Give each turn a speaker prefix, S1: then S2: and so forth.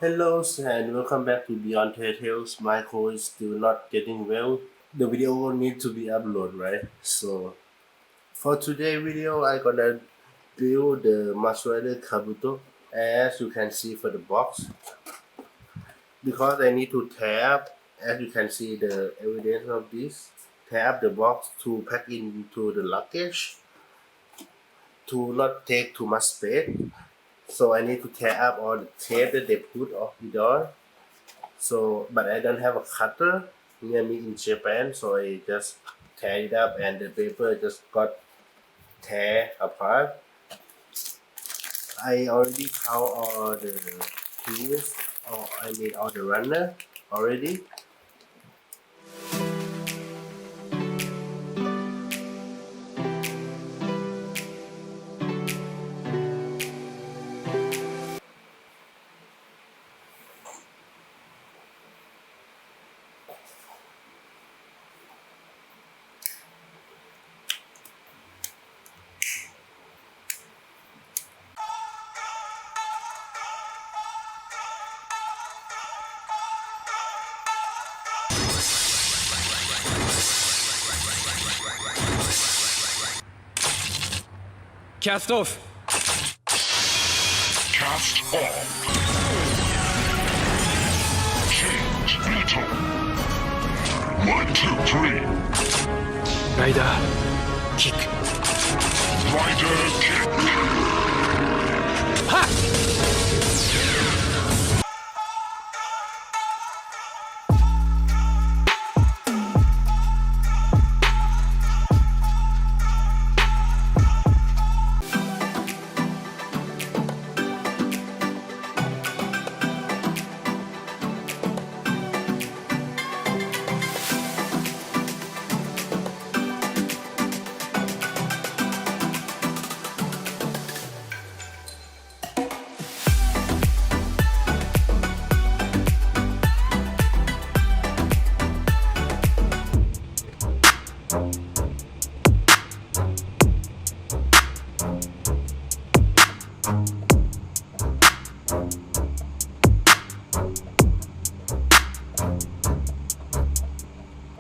S1: Hello and welcome back to Beyond Tales. My code is still not getting well. The video will need to be uploaded, right? So for today's video, I gonna build the mozzarella kabuto. As you can see for the box, because I need to tab. As you can see the evidence of this. Tab the box to pack into the luggage to not take too much space. So I need to tear up all the tape that they put on the door. So, but I don't have a cutter near me in Japan, so I just tear it up and the paper just got tear apart. I already count all the keys, or I mean all the runner already.
S2: Cast off.
S3: Cast off. Change veto. 1, 2, 3.
S2: Rider. Kick.
S3: Rider kick.
S2: Ha!